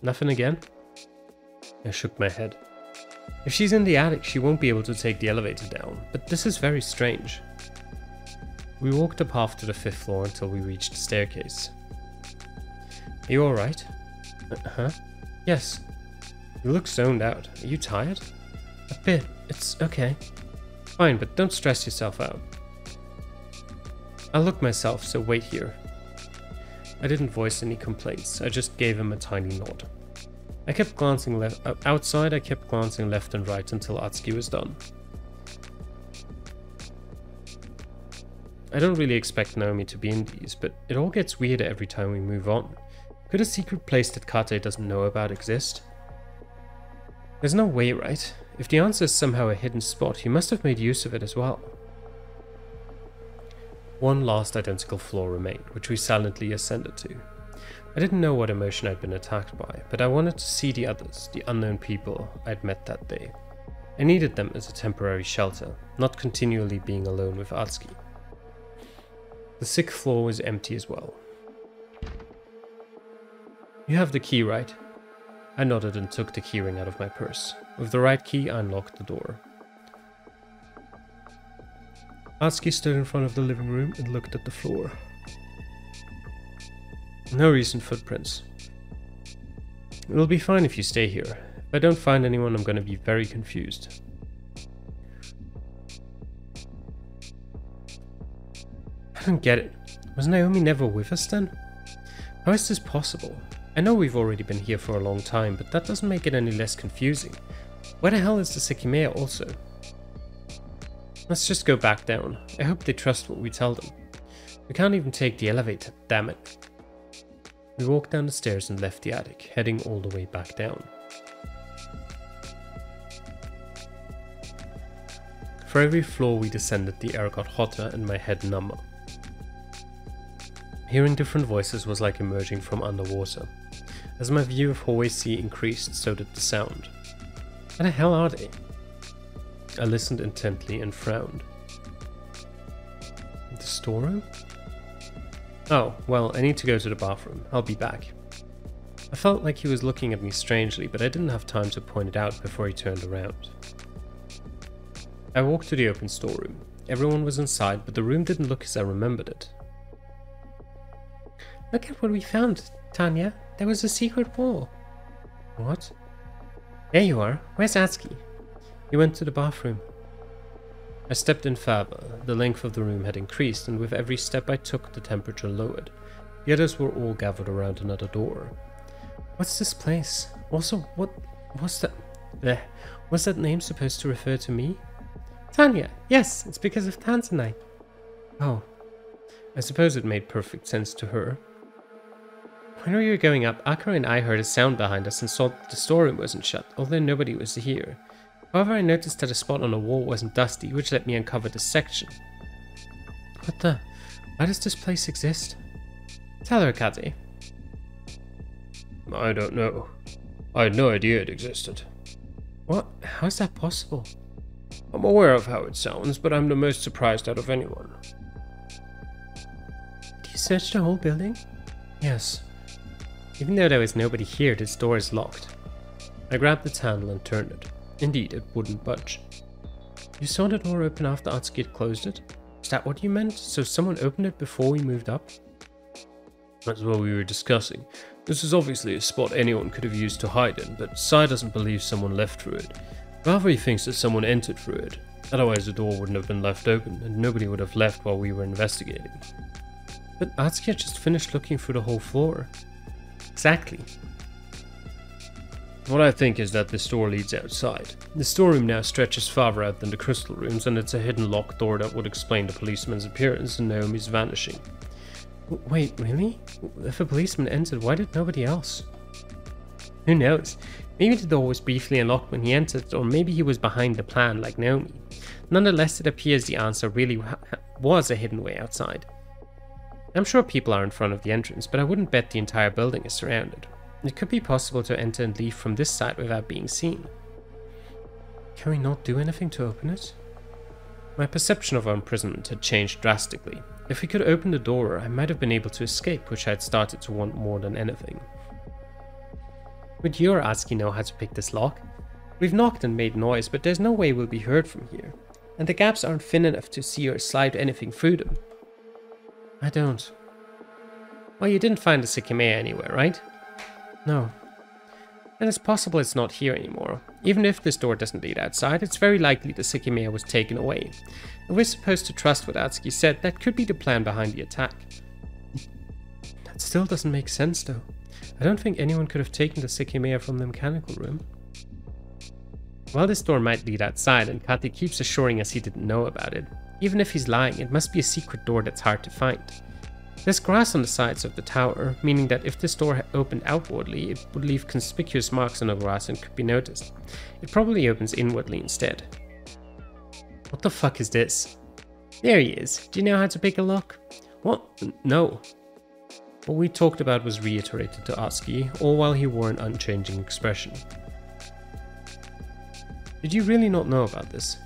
Nothing again? I shook my head. If she's in the attic, she won't be able to take the elevator down, but this is very strange. We walked up half to the 5th floor until we reached the staircase. Are you alright? Huh? Yes. You look zoned out. Are you tired? A bit. It's okay. Fine, but don't stress yourself out. I'll look myself, so wait here. I didn't voice any complaints. I just gave him a tiny nod. I kept glancing outside. I kept glancing left and right until Atsuki was done. I don't really expect Naomi to be in these, but it all gets weirder every time we move on. Could a secret place that Kate doesn't know about exist? There's no way, right? If the answer is somehow a hidden spot, he must have made use of it as well. One last identical floor remained, which we silently ascended to. I didn't know what emotion I'd been attacked by, but I wanted to see the others, the unknown people I'd met that day. I needed them as a temporary shelter, not continually being alone with Atsuki. The 6th floor was empty as well. You have the key, right? I nodded and took the keyring out of my purse. With the right key, I unlocked the door. Atsuki stood in front of the living room and looked at the floor. No recent footprints. It'll be fine if you stay here. If I don't find anyone, I'm going to be very confused. I don't get it. Was Naomi never with us then? How is this possible? I know we've already been here for a long time, but that doesn't make it any less confusing. Where the hell is the Sekimeiya also? Let's just go back down. I hope they trust what we tell them. We can't even take the elevator, damn it. We walked down the stairs and left the attic, heading all the way back down. For every floor we descended, the air got hotter and my head number. Hearing different voices was like emerging from underwater. As my view of hallway C increased, so did the sound. Where the hell are they? I listened intently and frowned. The storeroom? Oh, well, I need to go to the bathroom. I'll be back. I felt like he was looking at me strangely, but I didn't have time to point it out before he turned around. I walked to the open storeroom. Everyone was inside, but the room didn't look as I remembered it. Look at what we found, Tanya. There was a secret wall. What? There you are. Where's Atsuki? He went to the bathroom. I stepped in further. The length of the room had increased, and with every step I took, the temperature lowered. The others were all gathered around another door. What's this place? Also, what was that? Was that name supposed to refer to me? Tanya! Yes, it's because of Tanzanite. Oh. I suppose it made perfect sense to her. When we were going up, Akira and I heard a sound behind us and saw that the storeroom wasn't shut, although nobody was here. However, I noticed that a spot on the wall wasn't dusty, which let me uncover this section. What the? Why does this place exist? Tell her, Kaze. I don't know. I had no idea it existed. What? How is that possible? I'm aware of how it sounds, but I'm the most surprised out of anyone. Did you search the whole building? Yes. Even though there was nobody here, this door is locked. I grabbed the handle and turned it. Indeed, it wouldn't budge. You saw the door open after Atsuki had closed it? Is that what you meant? So someone opened it before we moved up? That's what we were discussing. This is obviously a spot anyone could have used to hide in, but Sai doesn't believe someone left through it. Rather, he thinks that someone entered through it. Otherwise the door wouldn't have been left open, and nobody would have left while we were investigating. But Atsuki had just finished looking through the whole floor. Exactly. What I think is that this door leads outside. The storeroom now stretches farther out than the crystal rooms, and it's a hidden locked door that would explain the policeman's appearance and Naomi's vanishing. Wait, really? If a policeman entered, why did nobody else? Who knows? Maybe the door was briefly unlocked when he entered, or maybe he was behind the plan like Naomi. Nonetheless, it appears the answer really was a hidden way outside. I'm sure people are in front of the entrance, but I wouldn't bet the entire building is surrounded. It could be possible to enter and leave from this side without being seen. Can we not do anything to open it? My perception of our imprisonment had changed drastically. If we could open the door, I might have been able to escape, which I had started to want more than anything. Would your Atsuki know how to pick this lock? We've knocked and made noise, but there's no way we'll be heard from here. And the gaps aren't thin enough to see or slide anything through them. I don't. Well, you didn't find the Sekimeiya anywhere, right? No. Then it's possible it's not here anymore. Even if this door doesn't lead outside, it's very likely the Sekimeiya was taken away. If we're supposed to trust what Atsuki said, that could be the plan behind the attack. That still doesn't make sense though. I don't think anyone could have taken the Sekimeiya from the mechanical room. While this door might lead outside, and Kate keeps assuring us he didn't know about it, even if he's lying, it must be a secret door that's hard to find. There's grass on the sides of the tower, meaning that if this door opened outwardly, it would leave conspicuous marks on the grass and could be noticed. It probably opens inwardly instead. What the fuck is this? There he is. Do you know how to pick a lock? What? No. What we talked about was reiterated to Atsuki, all while he wore an unchanging expression. Did you really not know about this?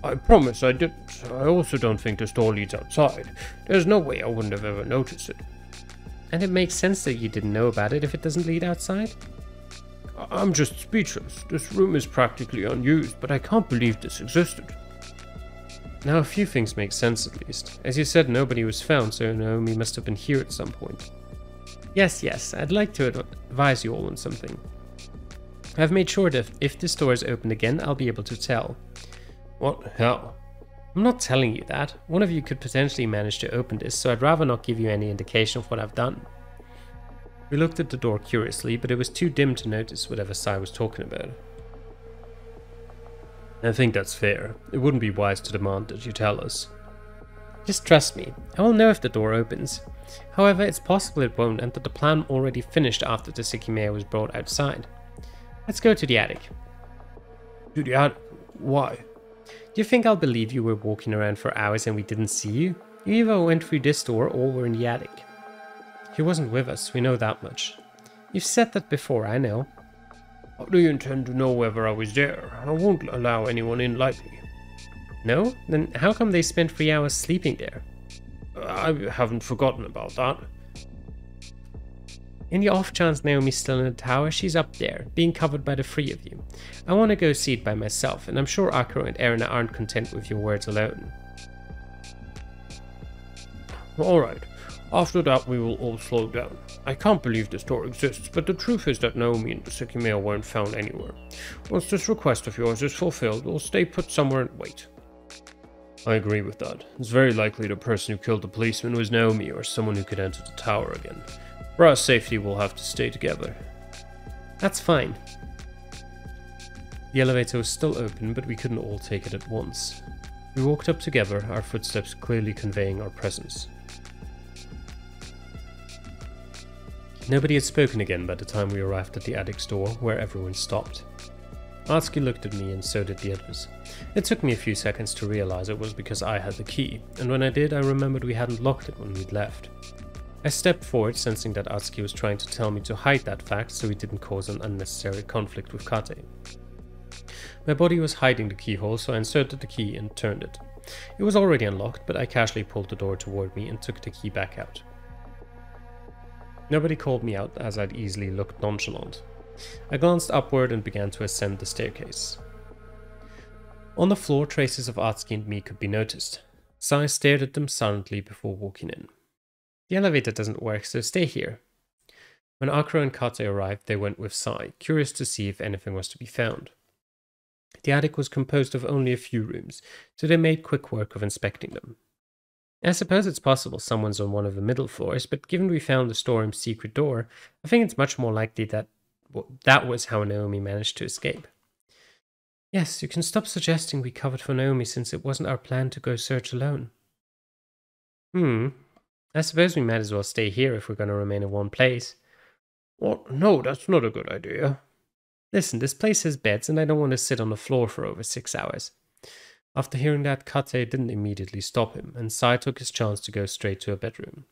I promise I didn't. I also don't think this door leads outside. There's no way I wouldn't have ever noticed it. And it makes sense that you didn't know about it if it doesn't lead outside? I'm just speechless. This room is practically unused, but I can't believe this existed. Now a few things make sense at least. As you said, nobody was found, so Naomi must have been here at some point. Yes, I'd like to advise you all on something. I've made sure that if this door is opened again, I'll be able to tell. What? How? I'm not telling you that. One of you could potentially manage to open this, so I'd rather not give you any indication of what I've done. We looked at the door curiously, but it was too dim to notice whatever Sai was talking about. I think that's fair. It wouldn't be wise to demand that you tell us. Just trust me. I will know if the door opens. However, it's possible it won't, and that the plan already finished after the Sekimeiya was brought outside. Let's go to the attic. To the attic? Why? Do you think I'll believe you were walking around for hours and we didn't see you? You either went through this door or were in the attic. He wasn't with us, we know that much. You've said that before, I know. How do you intend to know whether I was there? I won't allow anyone in lightly. No? Then how come they spent 3 hours sleeping there? I haven't forgotten about that. In the off chance Naomi's still in the tower, she's up there, being covered by the 3 of you. I want to go see it by myself, and I'm sure Akira and Erina aren't content with your words alone. Alright, after that we will all slow down. I can't believe this door exists, but the truth is that Naomi and the Sekimeiya weren't found anywhere. Once this request of yours is fulfilled, we'll stay put somewhere and wait. I agree with that. It's very likely the person who killed the policeman was Naomi or someone who could enter the tower again. For our safety, we'll have to stay together. That's fine. The elevator was still open, but we couldn't all take it at once. We walked up together, our footsteps clearly conveying our presence. Nobody had spoken again by the time we arrived at the attic's door, where everyone stopped. Atsuki looked at me and so did the others. It took me a few seconds to realize it was because I had the key, and when I did, I remembered we hadn't locked it when we'd left. I stepped forward, sensing that Atsuki was trying to tell me to hide that fact so he didn't cause an unnecessary conflict with Kate. My body was hiding the keyhole, so I inserted the key and turned it. It was already unlocked, but I casually pulled the door toward me and took the key back out. Nobody called me out, as I'd easily looked nonchalant. I glanced upward and began to ascend the staircase. On the floor, traces of Atsuki and me could be noticed. Sai stared at them silently before walking in. The elevator doesn't work, so stay here. When Akira and Kate arrived, they went with Sai, curious to see if anything was to be found. The attic was composed of only a few rooms, so they made quick work of inspecting them. I suppose it's possible someone's on one of the middle floors, but given we found the storeroom's secret door, I think it's much more likely that that was how Naomi managed to escape. Yes, you can stop suggesting we covered for Naomi since it wasn't our plan to go search alone. I suppose we might as well stay here if we're going to remain in one place. What? No, that's not a good idea. Listen, this place has beds and I don't want to sit on the floor for over 6 hours. After hearing that, Kate didn't immediately stop him, and Sai took his chance to go straight to a bedroom.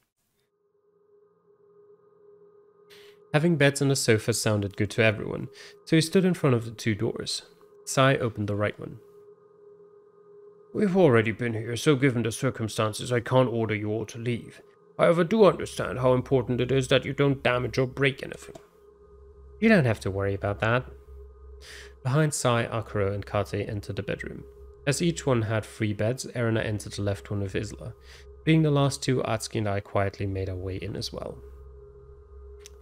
Having beds on the sofa sounded good to everyone, so he stood in front of the 2 doors. Sai opened the right one. We've already been here, so given the circumstances, I can't order you all to leave. However, do understand how important it is that you don't damage or break anything. You don't have to worry about that. Behind Sai, Akuro, and Kate entered the bedroom. As each one had 3 beds, Erina entered the left one with Isla. Being the last two, Atsuki and I quietly made our way in as well.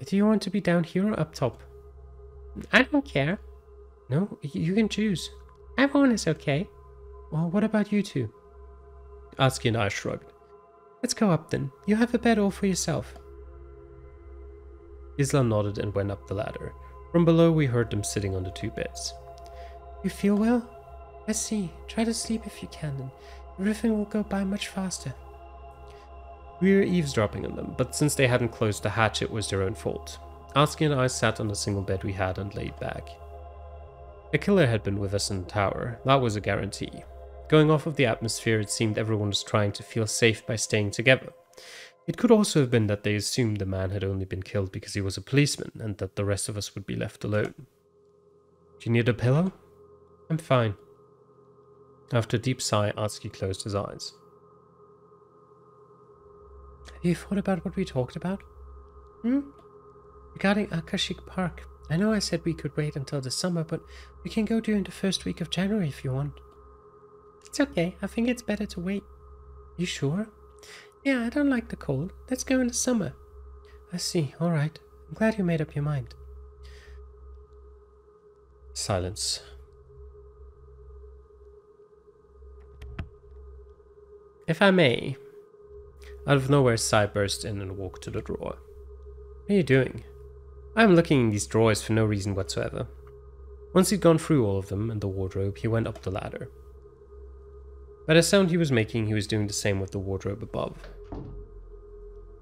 Do you want to be down here or up top? I don't care. No, you can choose. Everyone is okay. Well, what about you two? Atsuki and I shrugged. Let's go up then. You have a bed all for yourself. Isla nodded and went up the ladder. From below we heard them sitting on the 2 beds. You feel well? I see. Try to sleep if you can, and everything will go by much faster. We were eavesdropping on them, but since they hadn't closed the hatch, it was their own fault. Atsuki and I sat on the single bed we had and laid back. A killer had been with us in the tower. That was a guarantee. Going off of the atmosphere, it seemed everyone was trying to feel safe by staying together. It could also have been that they assumed the man had only been killed because he was a policeman, and that the rest of us would be left alone. Do you need a pillow? I'm fine. After a deep sigh, Atsuki closed his eyes. Have you thought about what we talked about? Regarding Akashic Park. I know I said we could wait until the summer, but we can go during the first week of January if you want. It's okay. I think it's better to wait. You sure? Yeah, I don't like the cold. Let's go in the summer. I see. All right. I'm glad you made up your mind. Silence. If I may. Out of nowhere, Sai burst in and walked to the drawer. What are you doing? I'm looking in these drawers for no reason whatsoever. Once he'd gone through all of them and the wardrobe, he went up the ladder. By the sound he was making, he was doing the same with the wardrobe above.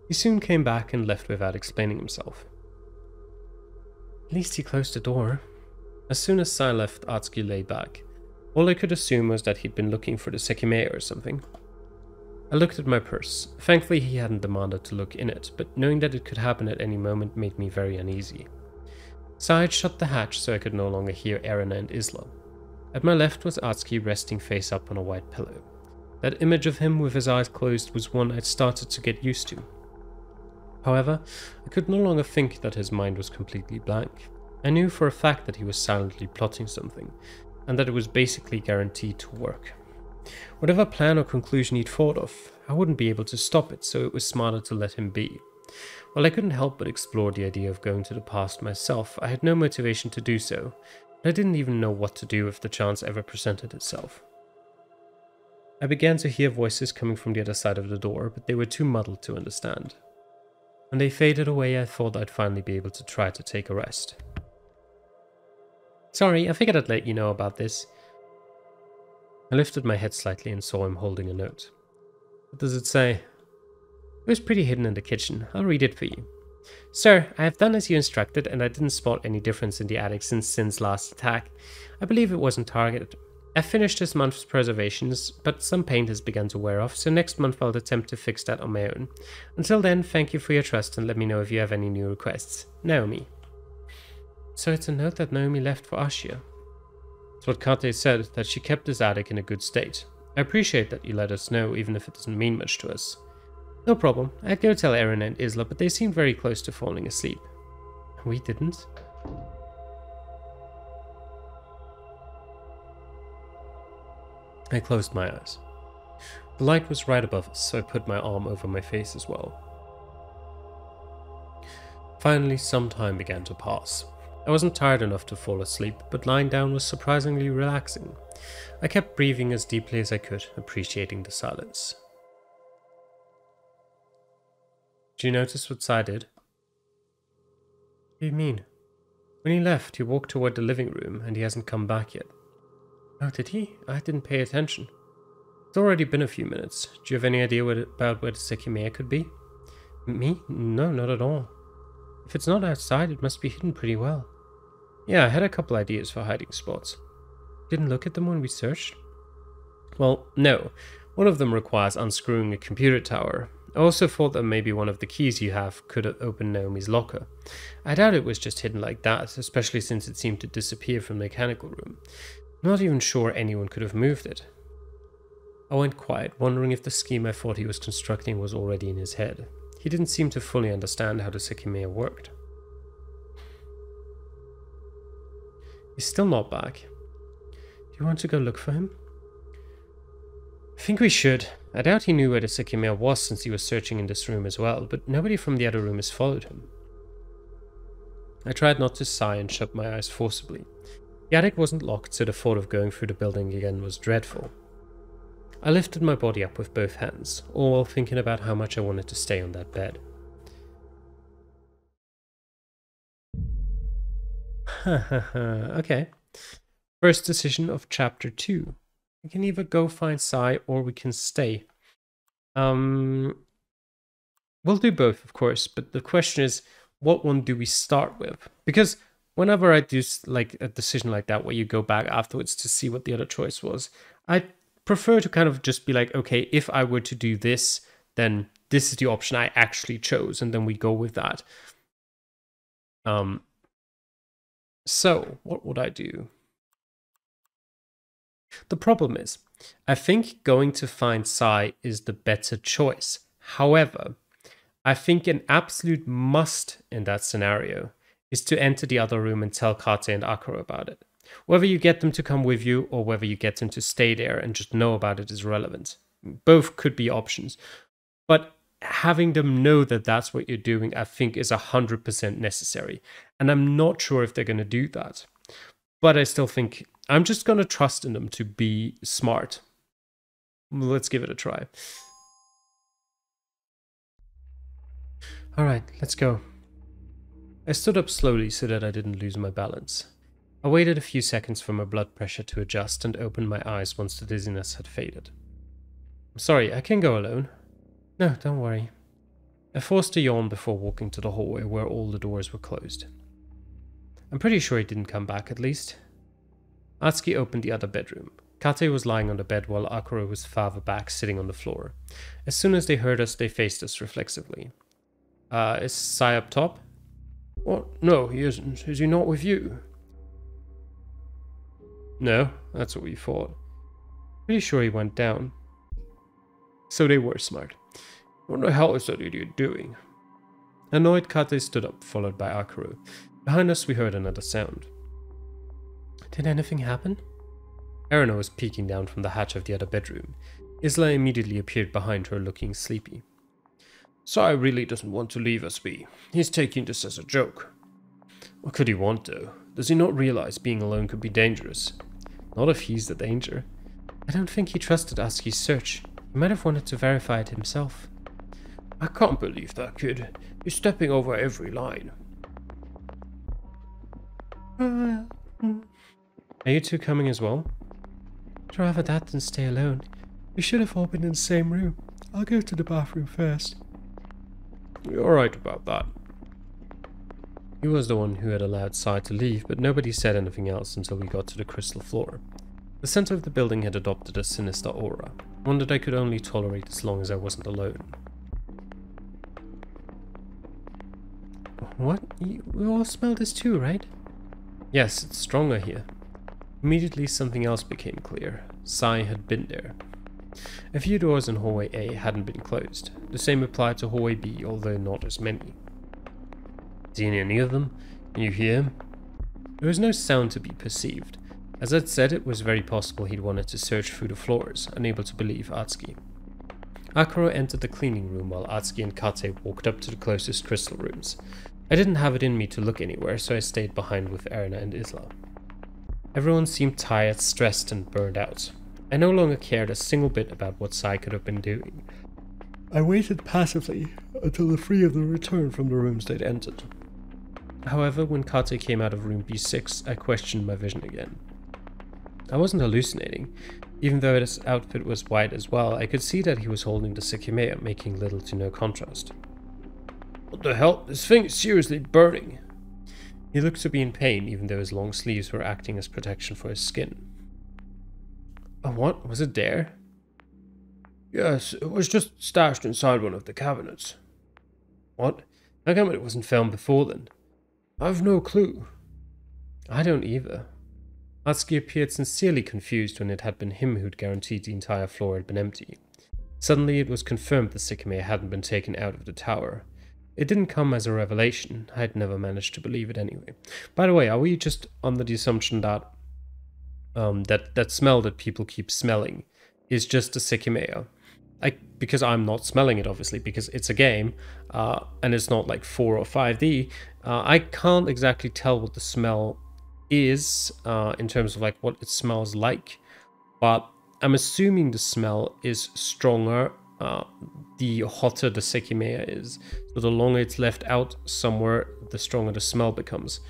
He soon came back and left without explaining himself. At least he closed the door. As soon as Sai left, Atsuki lay back. All I could assume was that he'd been looking for the Sekimeiya or something. I looked at my purse. Thankfully he hadn't demanded to look in it, but knowing that it could happen at any moment made me very uneasy. Sai had shut the hatch so I could no longer hear Erina and Isla. At my left was Atsuki resting face up on a white pillow. That image of him with his eyes closed was one I'd started to get used to. However, I could no longer think that his mind was completely blank. I knew for a fact that he was silently plotting something, and that it was basically guaranteed to work. Whatever plan or conclusion he'd thought of, I wouldn't be able to stop it, so it was smarter to let him be. While I couldn't help but explore the idea of going to the past myself, I had no motivation to do so, and I didn't even know what to do if the chance ever presented itself. I began to hear voices coming from the other side of the door, but they were too muddled to understand. When they faded away, I thought I'd finally be able to try to take a rest. Sorry, I figured I'd let you know about this. I lifted my head slightly and saw him holding a note. What does it say? It was pretty hidden in the kitchen. I'll read it for you. Sir, I have done as you instructed, and I didn't spot any difference in the attic since Sin's last attack. I believe it wasn't targeted. I've finished this month's preservations, but some paint has begun to wear off, so next month I'll attempt to fix that on my own. Until then, thank you for your trust and let me know if you have any new requests. Naomi. So it's a note that Naomi left for Ashia. It's what Kate said, that she kept this attic in a good state. I appreciate that you let us know, even if it doesn't mean much to us. No problem. I'd go tell Erina and Isla, but they seemed very close to falling asleep. We didn't. I closed my eyes. The light was right above us, so I put my arm over my face as well. Finally, some time began to pass. I wasn't tired enough to fall asleep, but lying down was surprisingly relaxing. I kept breathing as deeply as I could, appreciating the silence. Did you notice what Sai did? What do you mean? When he left, he walked toward the living room, and he hasn't come back yet. Oh, did he? I didn't pay attention. It's already been a few minutes. Do you have any idea about where the Sekimeiya could be? Me? No, not at all. If it's not outside, it must be hidden pretty well. Yeah, I had a couple ideas for hiding spots. Didn't look at them when we searched? Well, no. One of them requires unscrewing a computer tower. I also thought that maybe one of the keys you have could open Naomi's locker. I doubt it was just hidden like that, especially since it seemed to disappear from the mechanical room. I'm not even sure anyone could have moved it. I went quiet, wondering if the scheme I thought he was constructing was already in his head. He didn't seem to fully understand how the Sekimeiya worked. He's still not back. Do you want to go look for him? I think we should. I doubt he knew where the Sekimeiya was since he was searching in this room as well, but nobody from the other room has followed him. I tried not to sigh and shut my eyes forcibly. The attic wasn't locked, so the thought of going through the building again was dreadful. I lifted my body up with both hands, all while thinking about how much I wanted to stay on that bed. Okay. First decision of chapter 2. We can either go find Sai or we can stay. We'll do both, of course, but the question is, what one do we start with? Because whenever I do like a decision like that where you go back afterwards to see what the other choice was, I prefer to kind of just be like, okay, if I were to do this, then this is the option I actually chose, and then we go with that. So what would I do? The problem is, I think going to find Sai is the better choice. However, I think an absolute must in that scenario is to enter the other room and tell Kate and Akuro about it. Whether you get them to come with you or whether you get them to stay there and just know about it is relevant. Both could be options. But having them know that that's what you're doing, I think is 100% necessary. And I'm not sure if they're going to do that. But I still think I'm just going to trust in them to be smart. Let's give it a try. Alright, let's go. I stood up slowly so that I didn't lose my balance. I waited a few seconds for my blood pressure to adjust and opened my eyes once the dizziness had faded. I'm sorry, I can go alone. No, don't worry. I forced a yawn before walking to the hallway where all the doors were closed. I'm pretty sure he didn't come back, at least. Atsuki opened the other bedroom. Kate was lying on the bed while Akuro was farther back, sitting on the floor. As soon as they heard us, they faced us reflexively. Is Sai up top? What? No, he isn't. Is he not with you? No, that's what we thought. Pretty sure he went down. So they were smart. What the hell is that idiot doing? Annoyed, Kate stood up, followed by Akuro. Behind us, we heard another sound. Did anything happen? Erina was peeking down from the hatch of the other bedroom. Isla immediately appeared behind her, looking sleepy. Sai really doesn't want to leave us be. He's taking this as a joke. What could he want, though? Does he not realize being alone could be dangerous? Not if he's the danger. I don't think he trusted Atsuki's search. He might have wanted to verify it himself. I can't believe that kid. He's stepping over every line. Are you two coming as well? I'd rather that than stay alone. We should have all been in the same room. I'll go to the bathroom first. You're right about that. He was the one who had allowed Sai to leave, but nobody said anything else until we got to the crystal floor. The center of the building had adopted a sinister aura, one that I could only tolerate as long as I wasn't alone. What? We all smell this too, right? Yes, it's stronger here. Immediately something else became clear. Sai had been there. A few doors in hallway A hadn't been closed. The same applied to hallway B, although not as many. Seen any of them? Can you hear him? There was no sound to be perceived. As I'd said, it was very possible he'd wanted to search through the floors, unable to believe Atsuki. Akuro entered the cleaning room while Atsuki and Kate walked up to the closest crystal rooms. I didn't have it in me to look anywhere, so I stayed behind with Erina and Isla. Everyone seemed tired, stressed, and burned out. I no longer cared a single bit about what Sai could have been doing. I waited passively until the three of them returned from the rooms they'd entered. However, when Kate came out of room B6, I questioned my vision again. I wasn't hallucinating. Even though his outfit was white as well, I could see that he was holding the Sekimeiya, making little to no contrast. What the hell? This thing is seriously burning. He looked to be in pain, even though his long sleeves were acting as protection for his skin. Oh, what? Was it there? Yes, it was just stashed inside one of the cabinets. What? How come it wasn't found before then? I've no clue. I don't either. Atsuki appeared sincerely confused when it had been him who'd guaranteed the entire floor had been empty. Suddenly it was confirmed the Sekimeiya hadn't been taken out of the tower. It didn't come as a revelation. I'd never managed to believe it anyway. By the way, are we just under the assumption that that smell that people keep smelling is just a Sekimeiya? Because I'm not smelling it, obviously, because it's a game, and it's not like 4 or 5D. I can't exactly tell what the smell is in terms of like what it smells like, but I'm assuming the smell is stronger the hotter the Sekimeiya is. So the longer it's left out somewhere, the stronger the smell becomes.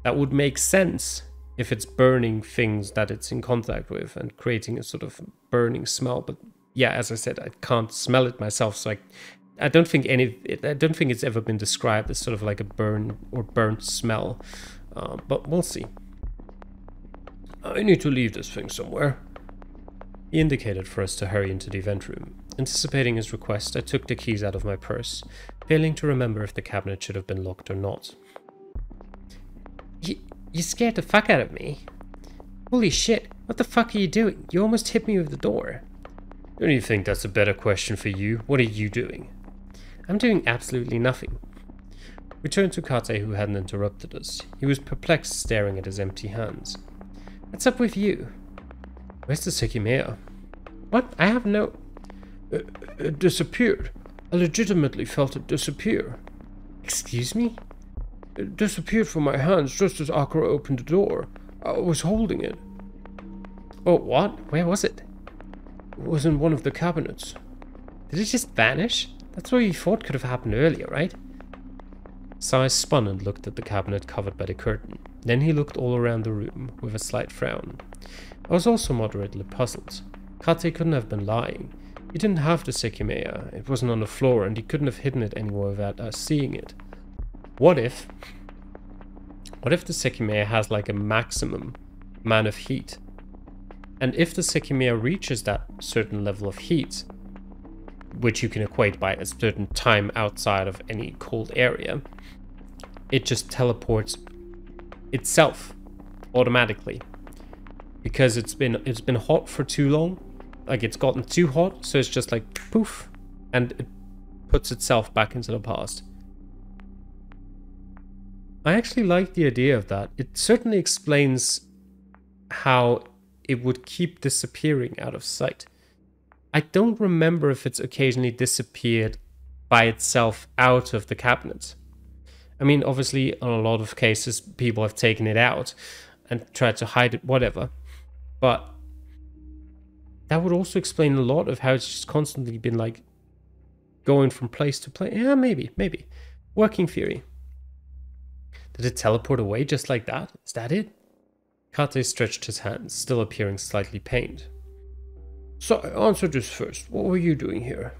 That would make sense if it's burning things that it's in contact with and creating a sort of burning smell. But yeah, as I said, I can't smell it myself, so I don't think it's ever been described as sort of like a burn or burnt smell. But we'll see. I need to leave this thing somewhere. He indicated for us to hurry into the event room. Anticipating his request, I took the keys out of my purse, failing to remember if the cabinet should have been locked or not. You scared the fuck out of me. Holy shit, what the fuck are you doing? You almost hit me with the door. Don't you think that's a better question for you? What are you doing? I'm doing absolutely nothing. We turned to Kate, who hadn't interrupted us. He was perplexed, staring at his empty hands. What's up with you? Where's the Sekimeiya? What? I have no... It disappeared. I legitimately felt it disappear. Excuse me? It disappeared from my hands just as Akira opened the door. I was holding it. Oh, what? Where was it? It was in one of the cabinets. Did it just vanish? That's what you thought could have happened earlier, right? Sai spun and looked at the cabinet covered by the curtain. Then he looked all around the room with a slight frown. I was also moderately puzzled. Kate couldn't have been lying. He didn't have the Sekimeiya. It wasn't on the floor, and he couldn't have hidden it anywhere without us seeing it. What if the Sekimeiya has like a maximum amount of heat? And if the Sekimeiya reaches that certain level of heat, which you can equate by a certain time outside of any cold area, it just teleports itself automatically. Because it's been hot for too long, like it's gotten too hot, so it's just like poof, and it puts itself back into the past. I actually like the idea of that. It certainly explains how it would keep disappearing out of sight. I don't remember if it's occasionally disappeared by itself out of the cabinet. I mean, obviously, in a lot of cases, people have taken it out and tried to hide it, whatever. But that would also explain a lot of how it's just constantly been like going from place to place. Yeah, maybe. Working theory. Did it teleport away just like that? Is that it? Kate stretched his hands, still appearing slightly pained. So, answer this first. What were you doing here?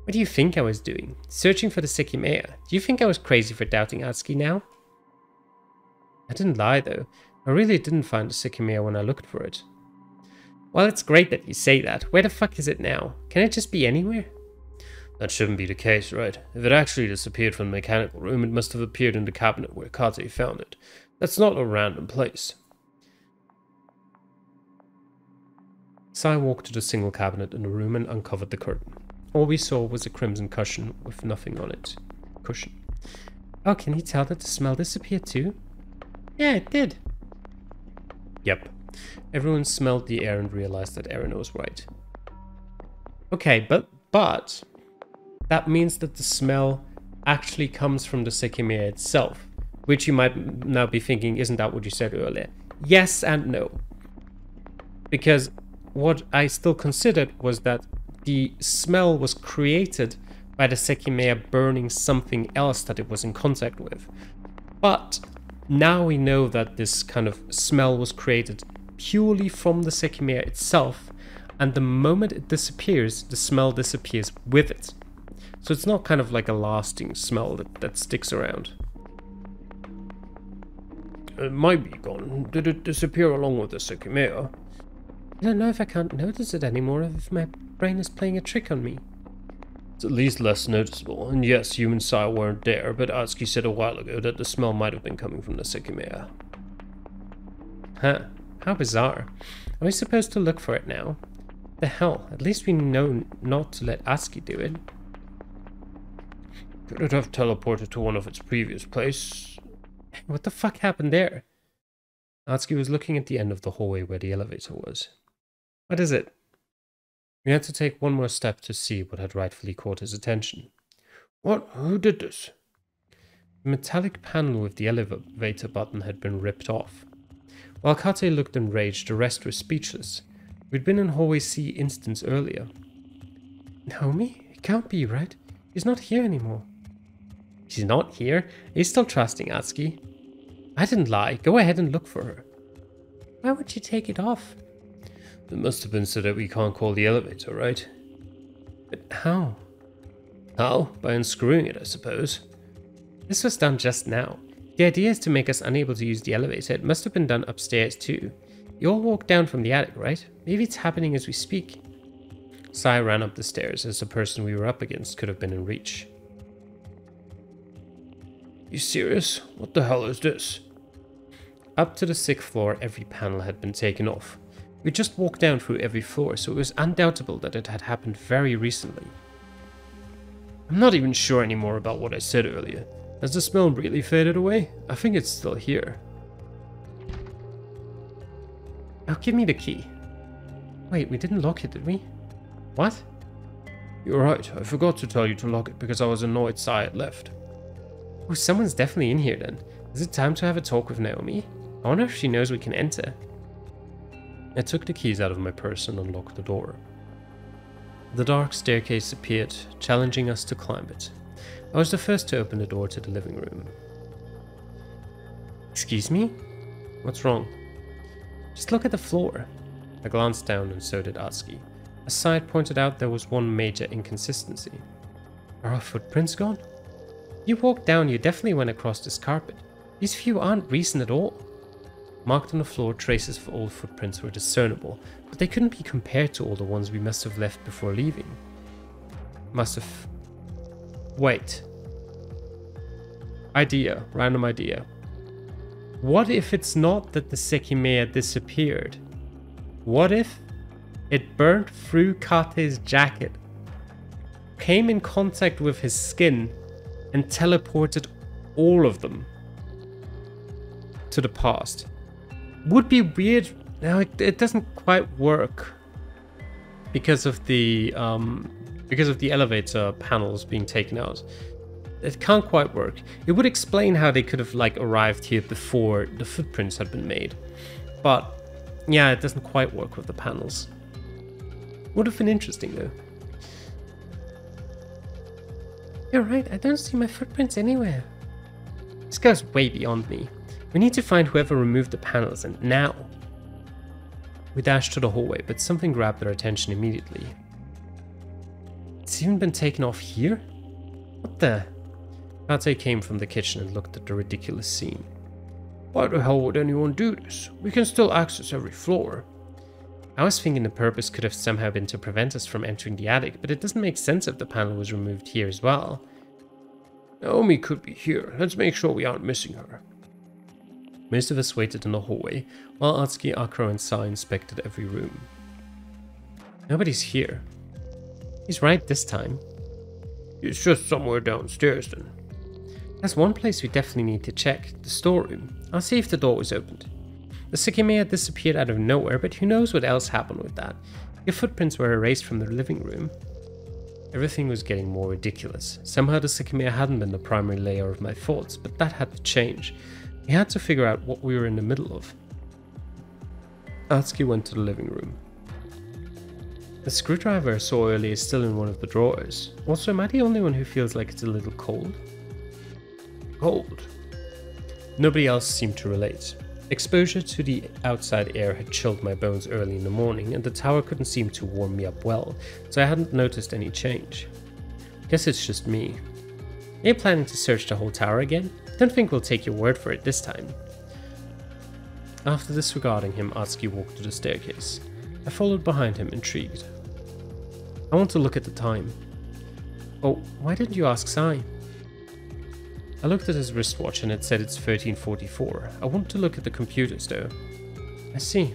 What do you think I was doing? Searching for the Sekimeiya. Do you think I was crazy for doubting Atsuki now? I didn't lie though. I really didn't find the Sekimeiya when I looked for it. Well, it's great that you say that. Where the fuck is it now? Can it just be anywhere? That shouldn't be the case, right? If it actually disappeared from the mechanical room, it must have appeared in the cabinet where Kate found it. That's not a random place. Sai walked to the single cabinet in the room and uncovered the curtain. All we saw was a crimson cushion with nothing on it. Cushion. Oh, can you tell that the smell disappeared too? Yeah, it did. Yep. Everyone smelled the air and realized that Erin was right. Okay, but that means that the smell actually comes from the Sekimeiya itself, which you might now be thinking, isn't that what you said earlier? Yes and no. Because what I still considered was that the smell was created by the Sekimeiya burning something else that it was in contact with. But now we know that this kind of smell was created purely from the Sekimeiya itself, and the moment it disappears, the smell disappears with it. So it's not kind of like a lasting smell that sticks around. It might be gone. Did it disappear along with the Sekimeiya? I don't know if I can't notice it anymore, if my brain is playing a trick on me. It's at least less noticeable, and yes, you and Sai weren't there, but Atsuki said a while ago that the smell might have been coming from the Sekimeiya. Huh, how bizarre. Are we supposed to look for it now? The hell, at least we know not to let Atsuki do it. Could it have teleported to one of its previous places? What the fuck happened there? Atsuki was looking at the end of the hallway where the elevator was. What is it? We had to take one more step to see what had rightfully caught his attention. What? Who did this? The metallic panel with the elevator button had been ripped off. While Kate looked enraged, the rest were speechless. We'd been in hallway C instance earlier. Naomi? It can't be, right? She's not here anymore. She's not here? Are you still trusting Atsuki? I didn't lie. Go ahead and look for her. Why would you take it off? It must have been so that we can't call the elevator, right? But how? How? By unscrewing it, I suppose. This was done just now. The idea is to make us unable to use the elevator. It must have been done upstairs too. You all walked down from the attic, right? Maybe it's happening as we speak. Sai ran up the stairs as the person we were up against could have been in reach. You serious? What the hell is this? Up to the 6th floor, every panel had been taken off. We just walked down through every floor, so it was undoubtable that it had happened very recently. I'm not even sure anymore about what I said earlier. Has the smell really faded away? I think it's still here. Oh, give me the key. Wait, we didn't lock it, did we? What? You're right, I forgot to tell you to lock it because I was annoyed Sai had left. Oh, someone's definitely in here then. Is it time to have a talk with Naomi? I wonder if she knows we can enter. I took the keys out of my purse and unlocked the door. The dark staircase appeared, challenging us to climb it. I was the first to open the door to the living room. Excuse me? What's wrong? Just look at the floor. I glanced down and so did Atsuki. A side pointed out there was one major inconsistency. Are our footprints gone? You walked down, you definitely went across this carpet. These few aren't recent at all. Marked on the floor, traces of old footprints were discernible, but they couldn't be compared to all the ones we must have left before leaving. Wait. Idea, random idea. What if it's not that the Sekimeiya disappeared? What if it burnt through Kate's jacket, came in contact with his skin, and teleported all of them to the past? Would be weird. Now it doesn't quite work because of the elevator panels being taken out. It can't quite work. It would explain how they could have arrived here before the footprints had been made, but yeah, it doesn't quite work with the panels. Would have been interesting though. You're right. I don't see my footprints anywhere. This goes way beyond me. We need to find whoever removed the panels, and now. We dashed to the hallway, but something grabbed our attention immediately. It's even been taken off here? What the? Kate came from the kitchen and looked at the ridiculous scene. Why the hell would anyone do this? We can still access every floor. I was thinking the purpose could have somehow been to prevent us from entering the attic, but it doesn't make sense if the panel was removed here as well. Naomi could be here. Let's make sure we aren't missing her. Most of us waited in the hallway, while Atsuki, Akro, and Sai inspected every room. Nobody's here. He's right this time. He's just somewhere downstairs then. There's one place we definitely need to check, the storeroom. I'll see if the door was opened. The Sekimeiya disappeared out of nowhere, but who knows what else happened with that. Your footprints were erased from the living room. Everything was getting more ridiculous. Somehow the Sekimeiya hadn't been the primary layer of my thoughts, but that had to change. We had to figure out what we were in the middle of. Atsuki went to the living room. The screwdriver I saw earlier is still in one of the drawers. Also, am I the only one who feels like it's a little cold? Cold? Nobody else seemed to relate. Exposure to the outside air had chilled my bones early in the morning, and the tower couldn't seem to warm me up well, so I hadn't noticed any change. Guess it's just me. Are you planning to search the whole tower again? Don't think we'll take your word for it this time. After disregarding him, Atsuki walked to the staircase. I followed behind him, intrigued. I want to look at the time. Oh, why didn't you ask Sai? I looked at his wristwatch and it said it's 13:44. I want to look at the computers though. I see.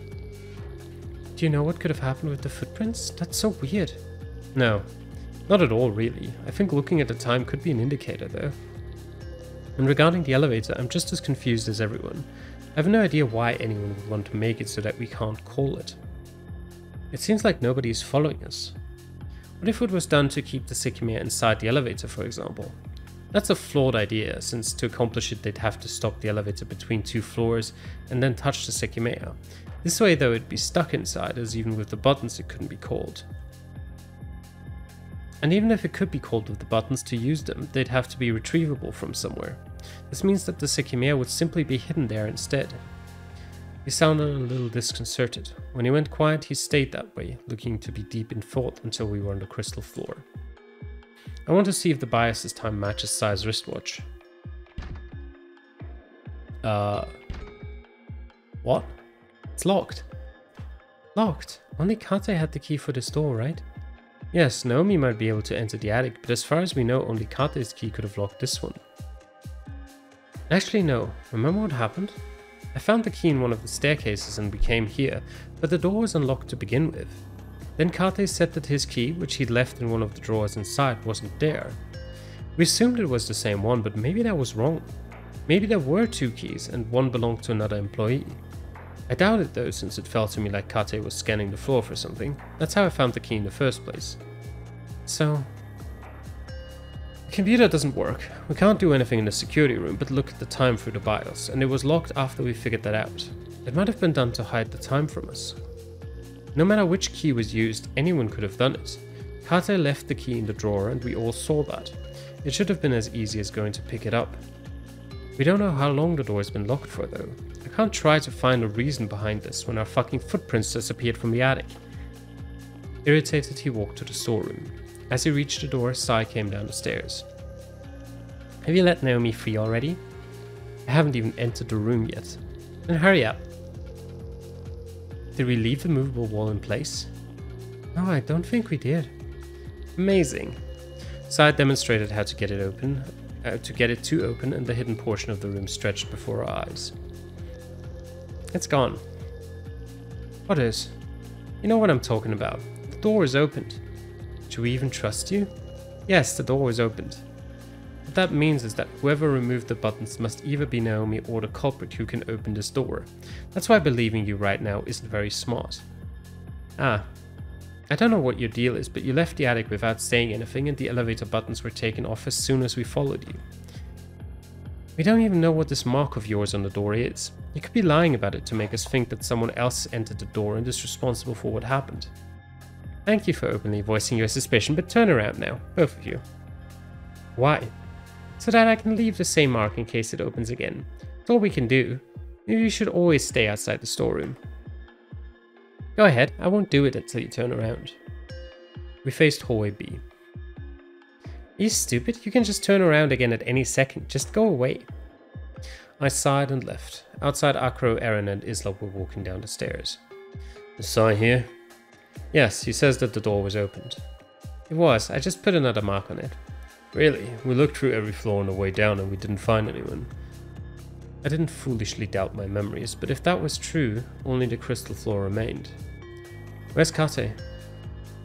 Do you know what could have happened with the footprints? That's so weird. No. Not at all, really. I think looking at the time could be an indicator, though. And regarding the elevator, I'm just as confused as everyone. I have no idea why anyone would want to make it so that we can't call it. It seems like nobody is following us. What if it was done to keep the Sekimeiya inside the elevator, for example? That's a flawed idea, since to accomplish it they'd have to stop the elevator between 2 floors and then touch the Sekimeiya. This way though it'd be stuck inside, as even with the buttons it couldn't be called. And even if it could be called with the buttons to use them, they'd have to be retrievable from somewhere. This means that the Sekimeiya would simply be hidden there instead. He sounded a little disconcerted. When he went quiet, he stayed that way, looking to be deep in thought until we were on the crystal floor. I want to see if the bias this time matches Sai's wristwatch. What? It's locked. Locked? Only Kate had the key for this door, right? Yes, Naomi might be able to enter the attic, but as far as we know, only Kate's key could have locked this one. Actually, no. Remember what happened? I found the key in one of the staircases and we came here, but the door was unlocked to begin with. Then Kate said that his key, which he'd left in one of the drawers inside, wasn't there. We assumed it was the same one, but maybe that was wrong. Maybe there were 2 keys and one belonged to another employee. I doubt it though, since it felt to me like Kate was scanning the floor for something. That's how I found the key in the first place. So... the computer doesn't work. We can't do anything in the security room but look at the time through the BIOS, and it was locked after we figured that out. It might have been done to hide the time from us. No matter which key was used, anyone could have done it. Kate left the key in the drawer and we all saw that. It should have been as easy as going to pick it up. We don't know how long the door has been locked for though. I can't try to find a reason behind this when our fucking footprints disappeared from the attic. Irritated, he walked to the storeroom. As he reached the door, Sai came down the stairs. Have you let Naomi free already? I haven't even entered the room yet. Then hurry up. Did we leave the movable wall in place? No, I don't think we did. Amazing. Sai demonstrated how to get it open, to open, and the hidden portion of the room stretched before our eyes. It's gone. What is? You know what I'm talking about. The door is opened. Should we even trust you? Yes, the door is opened. What that means is that whoever removed the buttons must either be Naomi or the culprit who can open this door. That's why believing you right now isn't very smart. Ah. I don't know what your deal is, but you left the attic without saying anything and the elevator buttons were taken off as soon as we followed you. We don't even know what this mark of yours on the door is. You could be lying about it to make us think that someone else entered the door and is responsible for what happened. Thank you for openly voicing your suspicion, but turn around now, both of you. Why? So that I can leave the same mark in case it opens again. That's all we can do. Maybe you should always stay outside the storeroom. Go ahead, I won't do it until you turn around. We faced hallway B. Are you stupid? You can just turn around again at any second. Just go away. I sighed and left. Outside, Akro, Eren and Isla were walking down the stairs. Is Sai here? Yes, he says that the door was opened. It was. I just put another mark on it. Really? We looked through every floor on the way down and we didn't find anyone. I didn't foolishly doubt my memories, but if that was true, only the crystal floor remained. Where's Kate?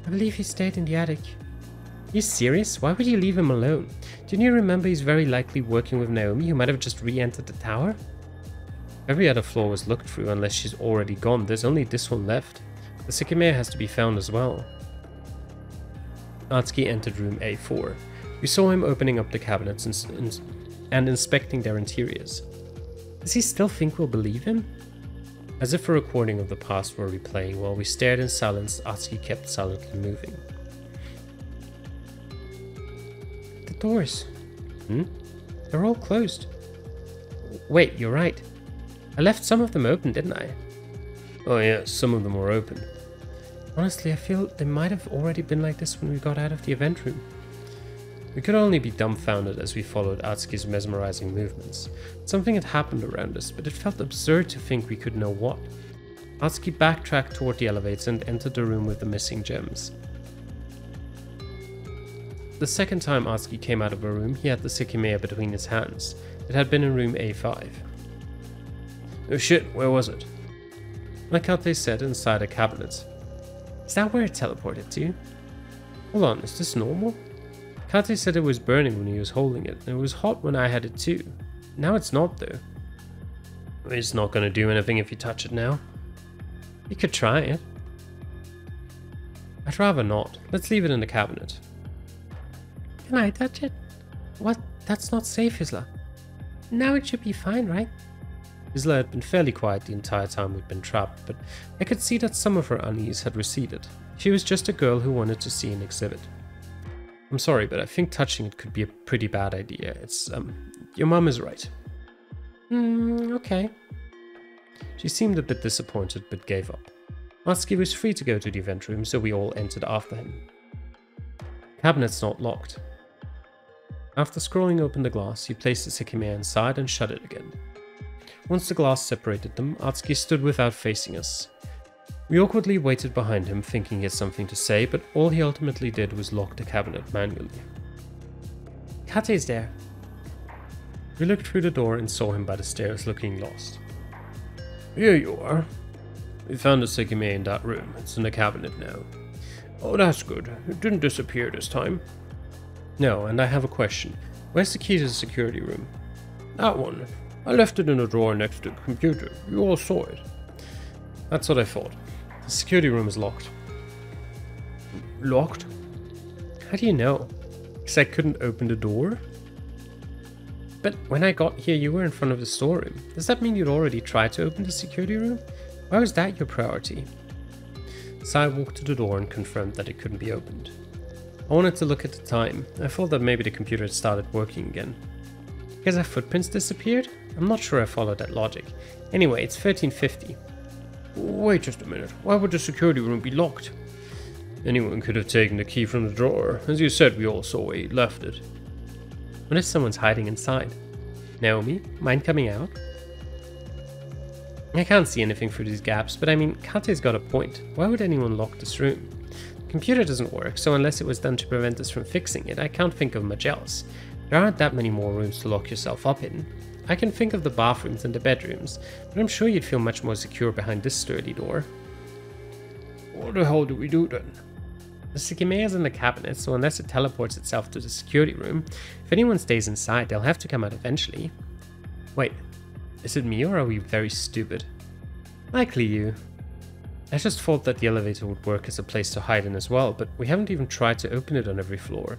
I believe he stayed in the attic. Are you serious? Why would you leave him alone? Didn't you remember he's very likely working with Naomi, who might have just re-entered the tower? Every other floor was looked through unless she's already gone. There's only this one left. The Sekimeiya has to be found as well. Atsuki entered room A4. We saw him opening up the cabinets and inspecting their interiors. Does he still think we'll believe him? As if a recording of the past were replaying, while we stared in silence, Atsuki kept silently moving. The doors. They're all closed. Wait, you're right. I left some of them open, didn't I? Oh yeah, some of them were open. Honestly, I feel they might have already been like this when we got out of the event room. We could only be dumbfounded as we followed Atsuki's mesmerizing movements. Something had happened around us, but it felt absurd to think we could know what. Atsuki backtracked toward the elevator and entered the room with the missing gems. The second time Atsuki came out of a room, he had the Sekimeiya between his hands. It had been in room A5. Oh shit, where was it? Like Kate said, inside a cabinet. Is that where it teleported to? Hold on, is this normal? Kate said it was burning when he was holding it, and it was hot when I had it too. Now it's not though. It's not gonna do anything if you touch it now. You could try it. I'd rather not. Let's leave it in the cabinet. Can I touch it? What? That's not safe, Isla. Now it should be fine, right? Isla had been fairly quiet the entire time we'd been trapped, but I could see that some of her unease had receded. She was just a girl who wanted to see an exhibit. I'm sorry, but I think touching it could be a pretty bad idea. It's, your mum is right. Okay. She seemed a bit disappointed, but gave up. Atsuki was free to go to the event room, so we all entered after him. Cabinet's not locked. After scrolling open the glass, he placed the Sekimeiya inside and shut it again. Once the glass separated them, Atsuki stood without facing us. We awkwardly waited behind him, thinking he had something to say, but all he ultimately did was lock the cabinet manually. Kate's there. We looked through the door and saw him by the stairs, looking lost. Here you are. We found the Sekimeiya in that room. It's in the cabinet now. Oh, that's good. It didn't disappear this time. No, and I have a question. Where's the key to the security room? That one. I left it in a drawer next to the computer. You all saw it. That's what I thought. The security room is locked. Locked? How do you know? Because I couldn't open the door? But when I got here, you were in front of the storeroom. Does that mean you'd already tried to open the security room? Why was that your priority? Sai walked to the door and confirmed that it couldn't be opened. I wanted to look at the time. I thought that maybe the computer had started working again. Because our footprints disappeared? I'm not sure I followed that logic. Anyway, it's 1350. Wait just a minute. Why would the security room be locked? Anyone could have taken the key from the drawer. As you said, we all saw where he left it. What if someone's hiding inside? Naomi, mind coming out? I can't see anything through these gaps, but I mean, Kate's got a point. Why would anyone lock this room? The computer doesn't work, so unless it was done to prevent us from fixing it, I can't think of much else. There aren't that many more rooms to lock yourself up in. I can think of the bathrooms and the bedrooms, but I'm sure you'd feel much more secure behind this sturdy door. What the hell do we do then? The Sekimeiya's in the cabinet, so unless it teleports itself to the security room, if anyone stays inside, they'll have to come out eventually. Wait, is it me or are we very stupid? Likely you. I just thought that the elevator would work as a place to hide in as well, but we haven't even tried to open it on every floor.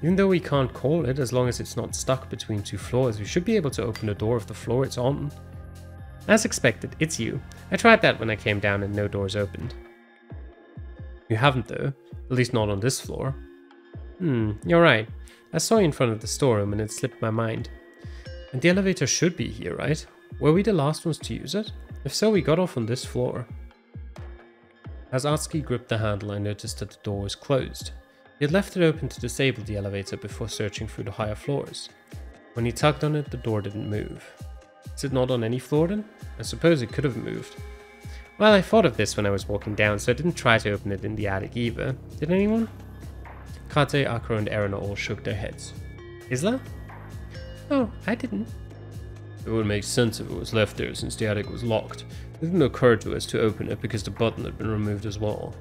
Even though we can't call it, as long as it's not stuck between two floors, we should be able to open the door of the floor it's on. As expected, it's you. I tried that when I came down and no doors opened. You haven't though, at least not on this floor. You're right. I saw you in front of the storeroom and it slipped my mind. And the elevator should be here, right? Were we the last ones to use it? If so, we got off on this floor. As Atsuki gripped the handle, I noticed that the door was closed. He had left it open to disable the elevator before searching through the higher floors. When he tugged on it, the door didn't move. Is it not on any floor then? I suppose it could have moved. Well, I thought of this when I was walking down, so I didn't try to open it in the attic either. Did anyone? Kate, Akro, and Erina all shook their heads. Isla? Oh, I didn't. It would make sense if it was left there since the attic was locked. It didn't occur to us to open it because the button had been removed as well.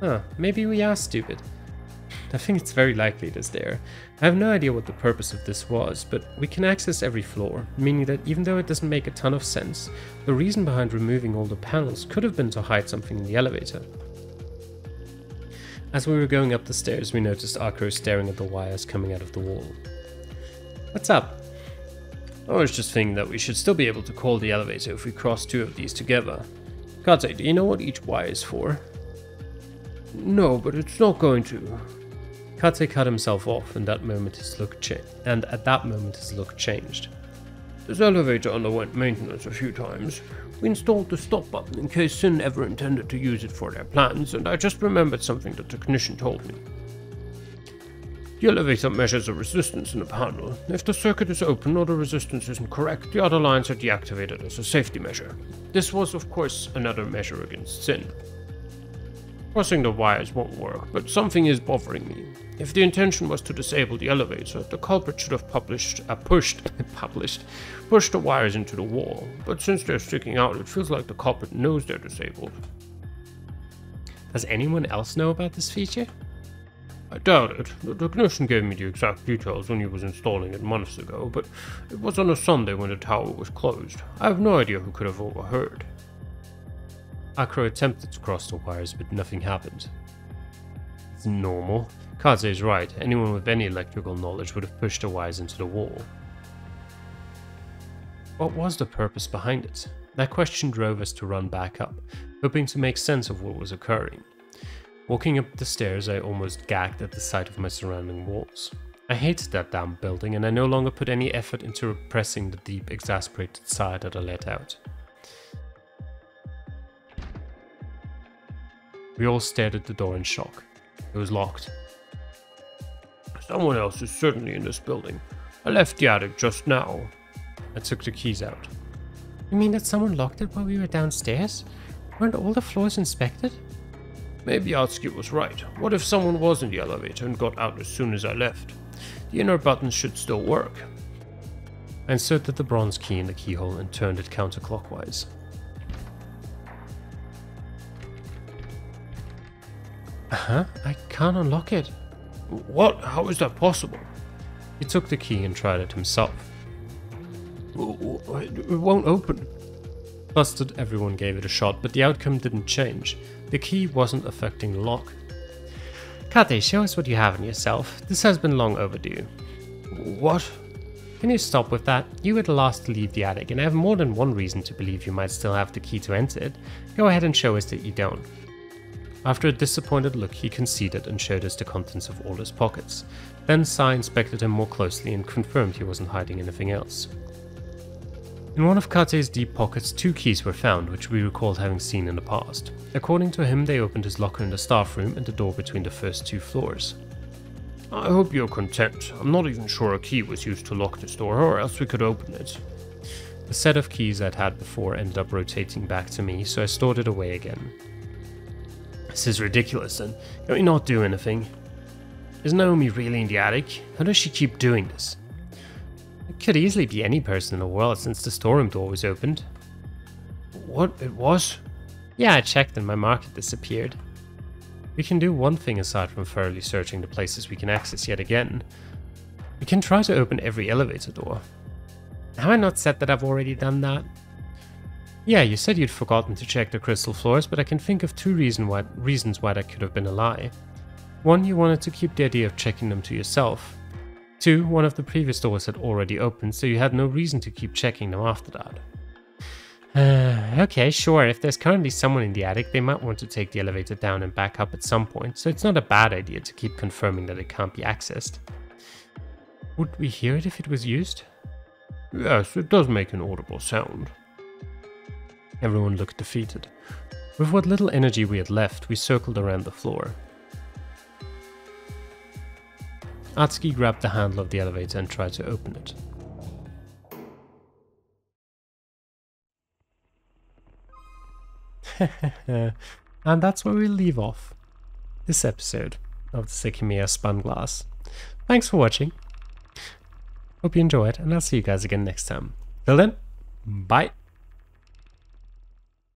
Huh, maybe we are stupid. I think it's very likely it is there. I have no idea what the purpose of this was, but we can access every floor, meaning that even though it doesn't make a ton of sense, the reason behind removing all the panels could have been to hide something in the elevator. As we were going up the stairs, we noticed Akro staring at the wires coming out of the wall. What's up? I was just thinking that we should still be able to call the elevator if we cross two of these together. Kate, do you know what each wire is for? No, but it's not going to. Kate cut himself off, and at that moment his look changed. This elevator underwent maintenance a few times. We installed the stop button in case Sin ever intended to use it for their plans, and I just remembered something that the technician told me. The elevator measures a resistance in a panel. If the circuit is open or the resistance isn't correct, the other lines are deactivated as a safety measure. This was, of course, another measure against Sin. Crossing the wires won't work, but something is bothering me. If the intention was to disable the elevator, the culprit should have pushed the wires into the wall, but since they're sticking out, it feels like the culprit knows they're disabled. Does anyone else know about this feature? I doubt it. The technician gave me the exact details when he was installing it months ago, but it was on a Sunday when the tower was closed. I have no idea who could have overheard. Akro attempted to cross the wires, but nothing happened. It's normal. Kaze is right. Anyone with any electrical knowledge would have pushed the wires into the wall. What was the purpose behind it? That question drove us to run back up, hoping to make sense of what was occurring. Walking up the stairs, I almost gagged at the sight of my surrounding walls. I hated that damn building, and I no longer put any effort into repressing the deep, exasperated sigh that I let out. We all stared at the door in shock. It was locked. Someone else is certainly in this building. I left the attic just now. I took the keys out. You mean that someone locked it while we were downstairs? Weren't all the floors inspected? Maybe Atsuki was right. What if someone was in the elevator and got out as soon as I left? The inner buttons should still work. I inserted the bronze key in the keyhole and turned it counterclockwise. I can't unlock it. What? How is that possible? He took the key and tried it himself. It won't open. Busted, everyone gave it a shot, but the outcome didn't change. The key wasn't affecting the lock. Kate, show us what you have in yourself. This has been long overdue. What? Can you stop with that? You were the last to leave the attic, and I have more than one reason to believe you might still have the key to enter it. Go ahead and show us that you don't. After a disappointed look, he conceded and showed us the contents of all his pockets. Then Sai inspected him more closely and confirmed he wasn't hiding anything else. In one of Kate's deep pockets, 2 keys were found, which we recalled having seen in the past. According to him, they opened his locker in the staff room and the door between the first 2 floors. I hope you're content. I'm not even sure a key was used to lock this door, or else we could open it. The set of keys I'd had before ended up rotating back to me, so I stored it away again. This is ridiculous, then. Can we not do anything? Is Naomi really in the attic? How does she keep doing this? It could easily be any person in the world since the storeroom door was opened. What? It was? Yeah, I checked and my mark had disappeared. We can do one thing aside from thoroughly searching the places we can access yet again. We can try to open every elevator door. Have I not said that I've already done that? Yeah, you said you'd forgotten to check the crystal floors, but I can think of 2 reasons why that could have been a lie. 1, you wanted to keep the idea of checking them to yourself. 2, one of the previous doors had already opened, so you had no reason to keep checking them after that. Okay, sure, if there's currently someone in the attic, they might want to take the elevator down and back up at some point, so it's not a bad idea to keep confirming that it can't be accessed. Would we hear it if it was used? Yes, it does make an audible sound. Everyone looked defeated. With what little energy we had left, we circled around the floor. Atsuki grabbed the handle of the elevator and tried to open it. And that's where we'll leave off this episode of the Sekimeiya Spun Glass. Thanks for watching. Hope you enjoyed, and I'll see you guys again next time. Till then, bye!